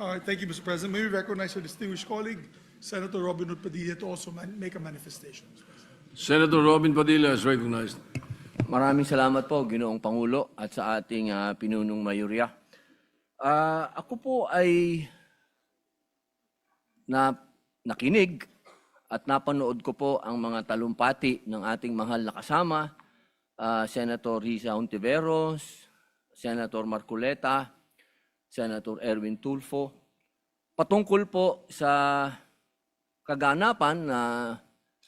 Thank you, Mr. President. May we recognize our distinguished colleague, Senator Robin Hood Padilla, to also make a manifestation. Senator Robin Padilla is recognized. Maraming salamat po, Ginoong Pangulo, at sa ating pinunong mayorya. Ako po ay nakinig at napanood ko po ang mga talumpati ng ating mahal na kasama, Senator Risa Hontiveros, Senator Marcoleta, Senator Erwin Tulfo, patungkol po sa kaganapan na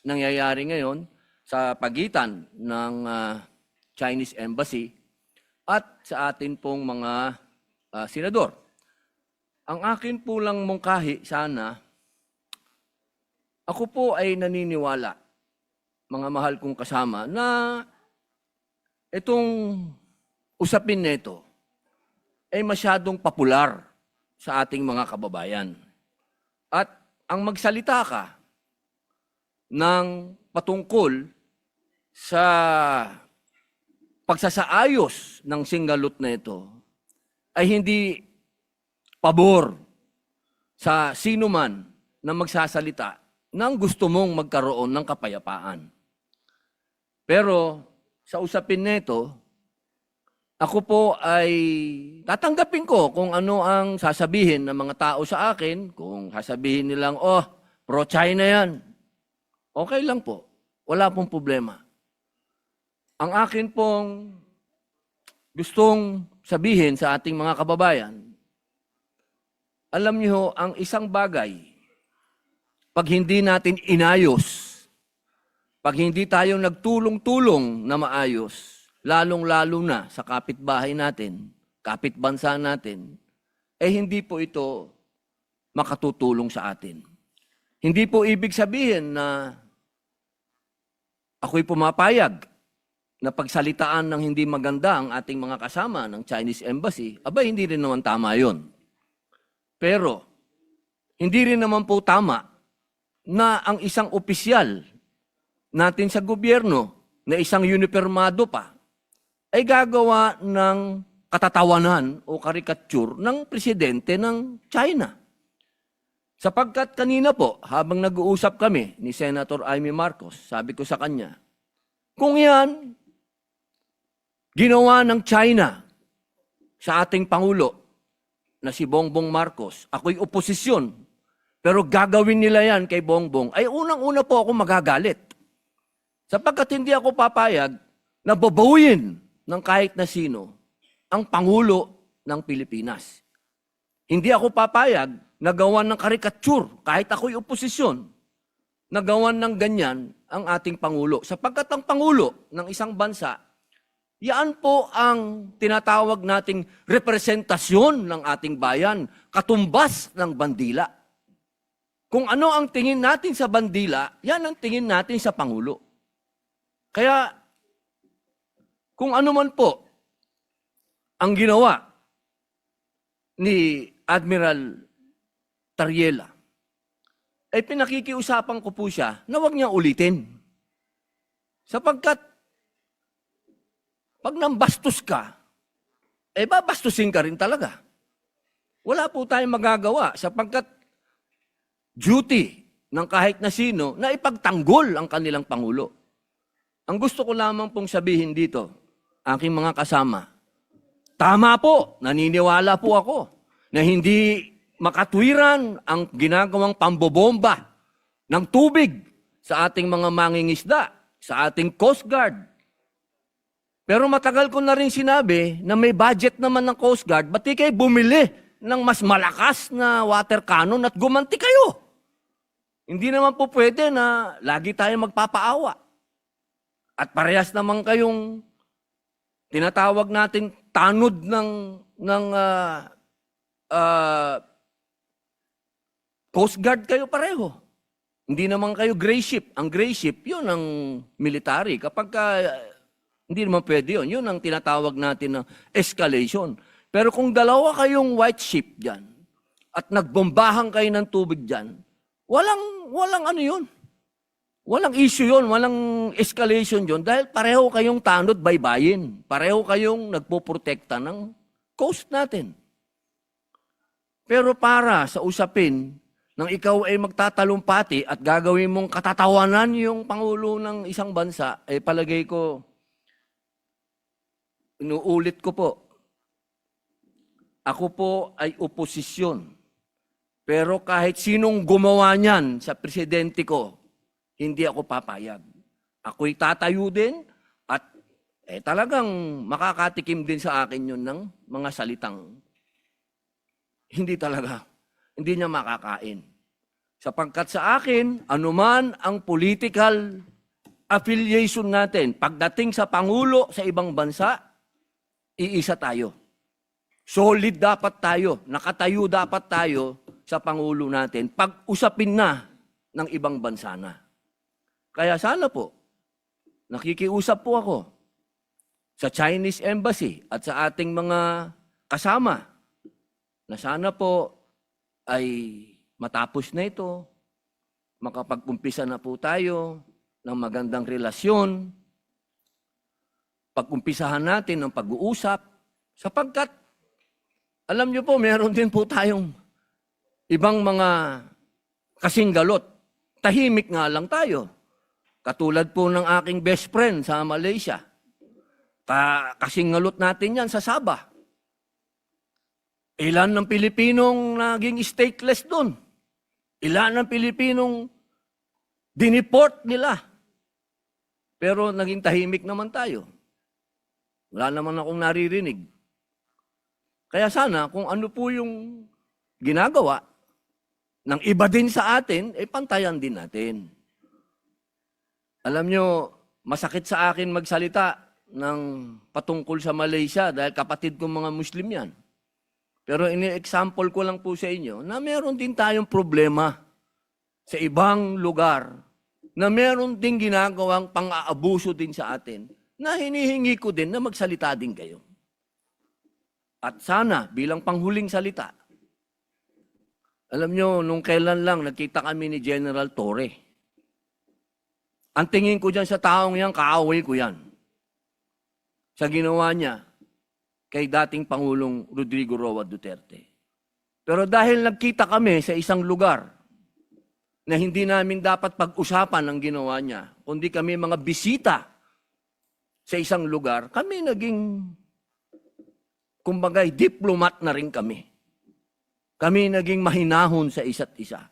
nangyayari ngayon sa pagitan ng Chinese Embassy at sa atin pong mga senador. Ang akin po lang mungkahi sana, ako po ay naniniwala, mga mahal kong kasama, na itong usapin nito ay masyadong popular sa ating mga kababayan. At ang magsalita ka ng patungkol sa pagsasaayos ng singalot na ito ay hindi pabor sa sino man na magsasalita ng gusto mong magkaroon ng kapayapaan. Pero sa usapin nito, ako po ay tatanggapin ko kung ano ang sasabihin ng mga tao sa akin. Kung sasabihin nilang, oh, pro-China yan. Okay lang po. Wala pong problema. Ang akin pong gustong sabihin sa ating mga kababayan, alam niyo, ang isang bagay, pag hindi natin inayos, pag hindi tayo nagtulong-tulong na maayos, lalong-lalo na sa kapitbahay natin, kapitbansa natin, hindi po ito makatutulong sa atin. Hindi po ibig sabihin na ako'y pumapayag na pagsalitaan ng hindi maganda ang ating mga kasama ng Chinese Embassy. Aba, hindi rin naman tama yun. Pero, hindi rin naman po tama na ang isang opisyal natin sa gobyerno na isang unipermado pa, ay gagawa ng katatawanan o karikature ng presidente ng China. Sapagkat kanina po, habang nag-uusap kami ni Senator Amy Marcos, sabi ko sa kanya, kung yan, ginawa ng China sa ating Pangulo na si Bongbong Marcos, ako'y oposisyon, pero gagawin nila yan kay Bongbong, ay unang-una po ako magagalit. Sapagkat hindi ako papayag na babawin ng kahit na sino ang Pangulo ng Pilipinas. Hindi ako papayag na gawan ng karikature kahit ako'y oposisyon na gawan ng ganyan ang ating Pangulo. Sapagkat ang Pangulo ng isang bansa, yan po ang tinatawag nating representasyon ng ating bayan, katumbas ng bandila. Kung ano ang tingin natin sa bandila, yan ang tingin natin sa Pangulo. Kaya, kung ano man po ang ginawa ni Admiral Tariela, ay pinakikiusapan ko po siya na huwag niyang ulitin. Sapagkat, pag nambastos ka, babastusin ka rin talaga. Wala po tayong magagawa sapagkat duty ng kahit na sino na ipagtanggol ang kanilang Pangulo. Ang gusto ko lamang pong sabihin dito, aking mga kasama, tama po, naniniwala po ako na hindi makatwiran ang ginagawang pambobomba ng tubig sa ating mga mangingisda, sa ating Coast Guard. Pero matagal ko na rin sinabi na may budget naman ng Coast Guard, ba't di kayo bumili ng mas malakas na water cannon at gumanti kayo? Hindi naman po pwede na lagi tayo magpapaawa. At parehas naman kayong tinatawag nating tanod ng Coast Guard kayo pareho. Hindi naman kayo gray ship. Ang gray ship, yun ang military. Kapag hindi naman pwede yun. Yun ang tinatawag natin na escalation. Pero kung dalawa kayong white ship dyan at nagbombahan kayo ng tubig dyan, walang ano yun. Walang issue yun, walang escalation yun, dahil pareho kayong tanod baybayin. Pareho kayong nagpoprotekta ng coast natin. Pero para sa usapin nang ikaw ay magtatalumpati at gagawin mong katatawanan yung Pangulo ng isang bansa, eh palagay ko, inuulit ko po, ako po ay oposisyon. Pero kahit sinong gumawa niyan sa presidente ko, hindi ako papayag. Ako'y tatayo din at talagang makakatikim din sa akin yun ng mga salitang hindi niya makakain. Sapagkat sa akin, anuman ang political affiliation natin, pagdating sa Pangulo sa ibang bansa, iisa tayo. Solid dapat tayo, nakatayo dapat tayo sa Pangulo natin, pag-usapin na ng ibang bansa na. Kaya sana po, nakikiusap po ako sa Chinese Embassy at sa ating mga kasama na sana po ay matapos na ito, makapag-umpisa na po tayo ng magandang relasyon, pag-umpisahan natin ng pag-uusap, sapagkat, alam niyo po, meron din po tayong ibang mga kasinggalot. Tahimik nga lang tayo. Katulad po ng aking best friend sa Malaysia. Kasinggalot natin yan sa Sabah. Ilan ng Pilipinong naging stateless doon? Ilan ng Pilipinong dineport nila? Pero naging tahimik naman tayo. Wala naman akong naririnig. Kaya sana kung ano po yung ginagawa ng iba din sa atin, pantayan din natin. Alam nyo, masakit sa akin magsalita ng patungkol sa Malaysia dahil kapatid kong mga Muslim yan. Pero ini-example ko lang po sa inyo na meron din tayong problema sa ibang lugar na meron din ginagawang pang-aabuso din sa atin na hinihingi ko din na magsalita din kayo. At sana, bilang panghuling salita, alam nyo, nung kailan lang nakita kami ni General Torre. Ang tingin ko dyan sa taong yan, kaaway ko yan. Sa ginawa niya kay dating Pangulong Rodrigo Roa Duterte. Pero dahil nagkita kami sa isang lugar na hindi namin dapat pag-usapan ang ginawa niya, kundi kami mga bisita sa isang lugar, kami naging, kumbagay, diplomat na rin kami. Kami naging mahinahon sa isa't isa.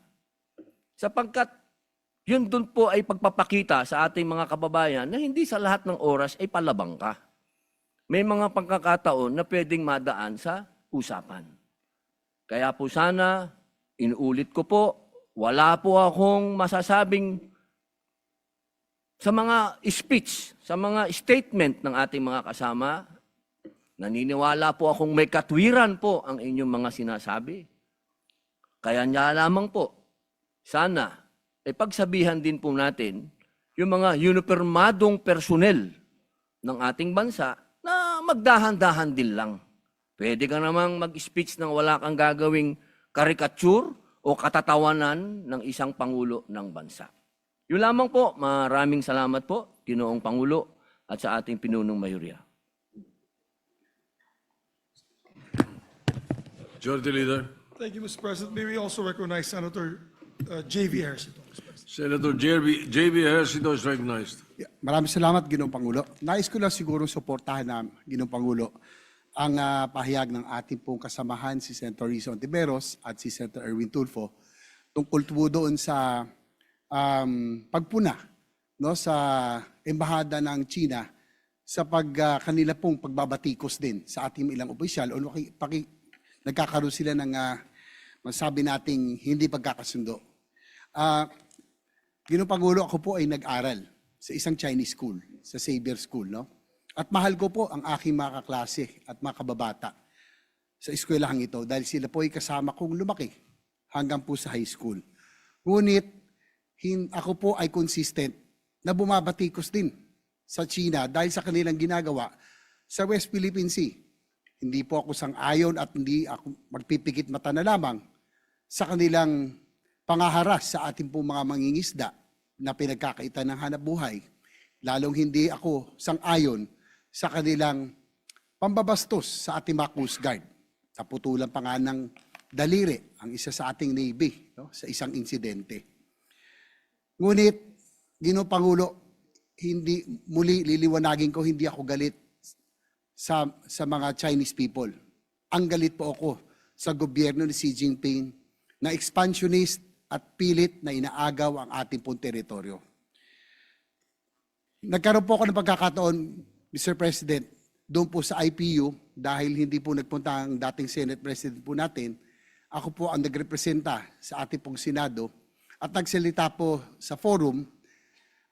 Sapagkat yun dun po ay pagpapakita sa ating mga kababayan na hindi sa lahat ng oras ay palabang ka. May mga pagkakataon na pwedeng madaan sa usapan. Kaya po sana, inuulit ko po, wala po akong masasabing sa mga speech, sa mga statement ng ating mga kasama. Naniniwala po akong may katwiran po ang inyong mga sinasabi. Kaya niya lamang po, sana, pagsabihan din po natin yung mga unipermadong personel ng ating bansa na magdahan-dahan din lang. Pwede ka namang mag-speech nang wala kang gagawing karikature o katatawanan ng isang Pangulo ng bansa. Yun lamang po, maraming salamat po, Ginoong Pangulo at sa ating pinunong mayorya. Majority Leader. Thank you, Mr. President. May we also recognize Senator J.V. Harris. Senator J.B. Ejercito is recognized. Yeah, maraming salamat, Ginoong Pangulo. Nais ko lang siguro suportahan na, Ginoong Pangulo, ang pahayag ng ating pong kasamahan, si Senator Risa Ontiveros at si Senator Erwin Tulfo, tungkol po doon sa pagpuna sa Embahada ng China sa kanila pong pagbabatikos din sa ating ilang opisyal o nagkakaroon sila ng masabi nating hindi pagkakasundo. Ginoong Pangulo, ako po ay nag-aral sa isang Chinese school, sa Xavier School, no? At mahal ko po ang aking mga kaklase at mga kababata sa eskwelahang ito dahil sila po ay kasama kong lumaki hanggang po sa high school. Ngunit, ako po ay consistent na bumabatikos din sa China dahil sa kanilang ginagawa sa West Philippine Sea. Hindi po ako sang-ayon at hindi ako magpipikit mata na lamang sa kanilang pangaharas sa ating pong mga mangingisda na pinagkakaitan ng hanap buhay. Lalong hindi ako sang-ayon sa kanilang pambabastos sa ating mga Coast Guard. Naputulan pa nga ng daliri ang isa sa ating Navy, no, sa isang insidente. Ngunit, Ginoong Pangulo, hindi, muli liliwanagin ko, hindi ako galit sa mga Chinese people. Ang galit po ako sa gobyerno ni Xi Jinping na expansionist at pilit na inaagaw ang ating pong teritoryo. Nagkaroon po ako ng pagkakataon, Mr. President, doon po sa IPU, dahil hindi po nagpunta ang dating Senate President po natin, ako po ang nagrepresenta sa ating pong Senado at nagsalita po sa forum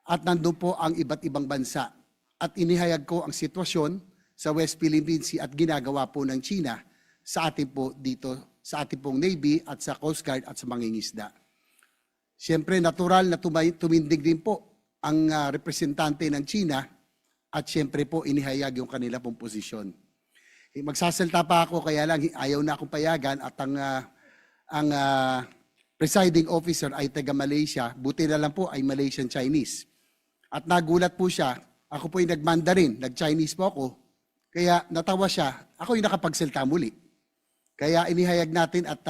at nandun po ang iba't ibang bansa. At inihayag ko ang sitwasyon sa West Philippine Sea at ginagawa po ng China sa ating po dito, sa ating pong Navy at sa Coast Guard at sa mangingisda. Siyempre, natural na tumindig din po ang representante ng China at siyempre po inihayag yung kanila pong posisyon. Magsasalta pa ako kaya lang ayaw na akong payagan at ang presiding officer ay taga Malaysia, buti na lang po ay Malaysian Chinese. At nagulat po siya, ako po yung nag-Mandarin, nag-Chinese po ako, kaya natawa siya, ako yung nakapagsalta muli. Kaya inihayag natin at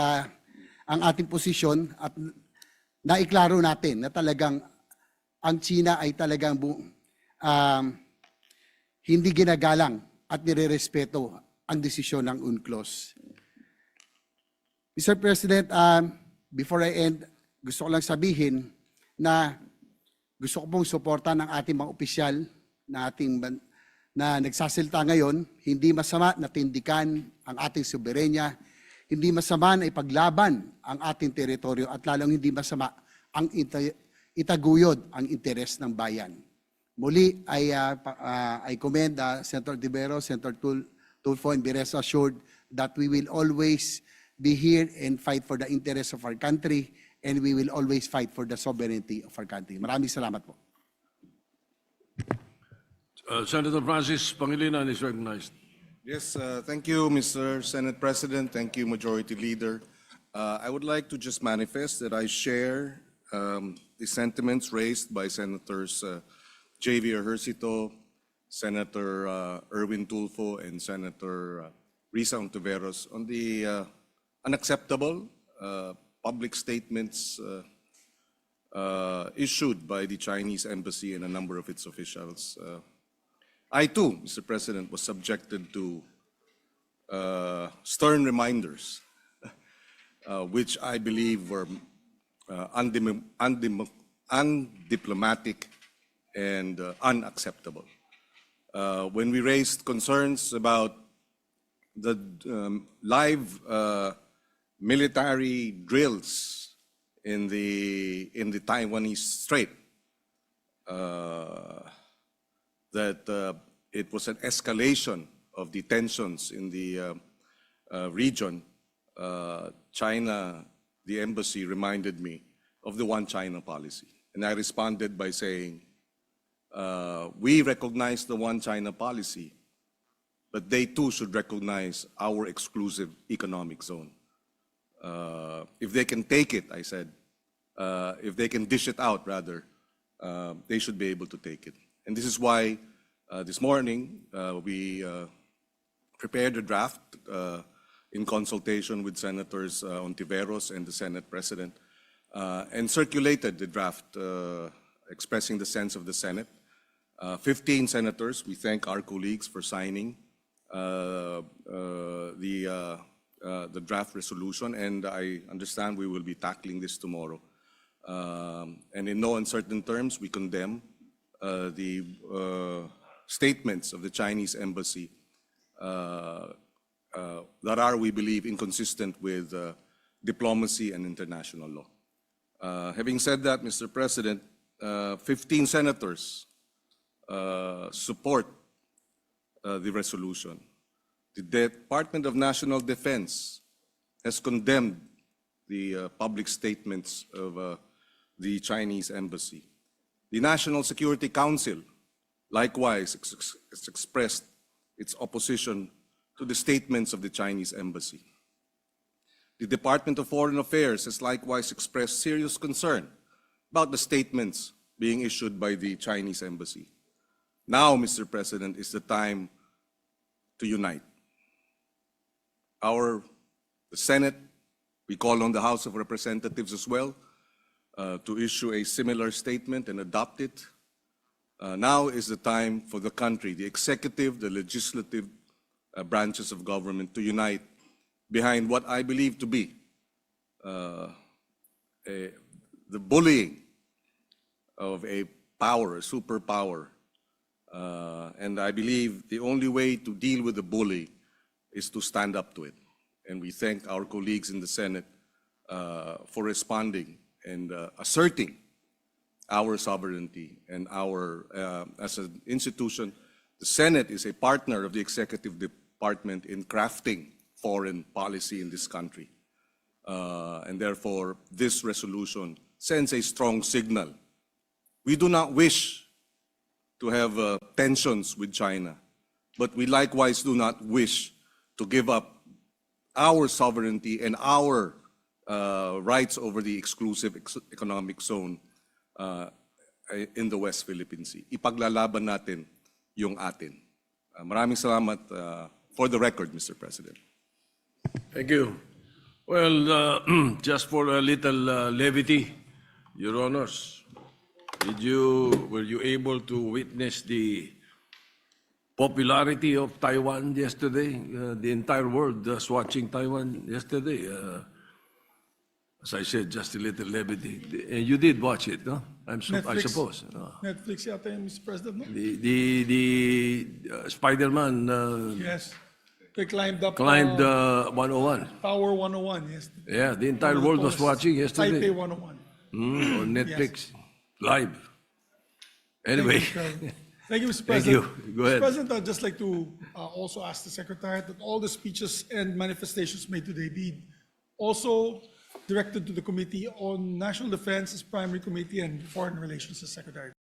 ang ating posisyon at naiklaro natin na talagang ang China ay talagang hindi ginagalang at nirerespeto ang desisyon ng UNCLOS. Mr. President, before I end, gusto ko lang sabihin na gusto ko pong suporta ng ating mga opisyal na nagsasalita ngayon. Hindi masama na tindikan ang ating soberenya, hindi masama na ipaglaban ang ating teritoryo at lalong hindi masama ang itaguyod ang interes ng bayan. Muli, I commend Senator Tibero, Senator Tulfo, and be rest assured that we will always be here and fight for the interests of our country, and we will always fight for the sovereignty of our country. Maraming salamat po. Senator Francis Pangilinan is recognized. Yes, thank you, Mr. Senate President. Thank you, Majority Leader. I would like to just manifest that I share the sentiments raised by Senators J.V. Ejercito, Senator Erwin Tulfo, and Senator Risa Ontiveros on the unacceptable public statements issued by the Chinese embassy and a number of its officials. I too, Mr. President, was subjected to stern reminders, which I believe were undiplomatic and unacceptable. When we raised concerns about the live military drills in the Taiwanese Strait, that it was an escalation of the tensions in the region, China, the embassy reminded me of the One China policy. And I responded by saying, we recognize the One China policy, but they too should recognize our exclusive economic zone. If they can take it, I said, if they can dish it out, rather, they should be able to take it. And this is why this morning we prepared a draft in consultation with Senators Ontiveros and the Senate President and circulated the draft expressing the sense of the Senate. 15 senators, we thank our colleagues for signing the draft resolution, and I understand we will be tackling this tomorrow. And in no uncertain terms, we condemn the statements of the Chinese embassy that are, we believe, inconsistent with diplomacy and international law. Having said that, Mr. President, 15 senators support the resolution. The Department of National Defense has condemned the public statements of the Chinese embassy. The National Security Council likewise has expressed its opposition to the statements of the Chinese embassy. The Department of Foreign Affairs has likewise expressed serious concern about the statements being issued by the Chinese embassy. Now, Mr. President, is the time to unite. The Senate We call on the House of Representatives as well to issue a similar statement and adopt it. Now is the time for the country, the executive, the legislative branches of government to unite behind what I believe to be the bullying of a power, a superpower. And I believe the only way to deal with the bully is to stand up to it. And we thank our colleagues in the Senate for responding and asserting our sovereignty and our, as an institution, the Senate is a partner of the Executive Department in crafting foreign policy in this country. And therefore, this resolution sends a strong signal. We do not wish to have tensions with China, but we likewise do not wish to give up our sovereignty and our rights over the exclusive economic zone in the West Philippine Sea. Ipaglalaban natin yung atin. Maraming salamat for the record, Mr. President. Thank you. Well, just for a little levity, Your Honors, were you able to witness the popularity of Taiwan yesterday? The entire world was watching Taiwan yesterday. As I said, just a little levity. And you did watch it, no? I Netflix. suppose. Netflix yata yun, Mr. President, no? The Spider-Man Yes. They climbed up climbed 101. Tower 101, yes. Yeah, the entire One of the world was tallest. watching yesterday. Taipei 101. On Netflix, live. Anyway, Thank you, Mr. Thank President. you. Go ahead. Mr. President, I'd just like to also ask the Secretariat that all the speeches and manifestations made today be also directed to the Committee on National Defense as Primary Committee and Foreign Relations as Secretary.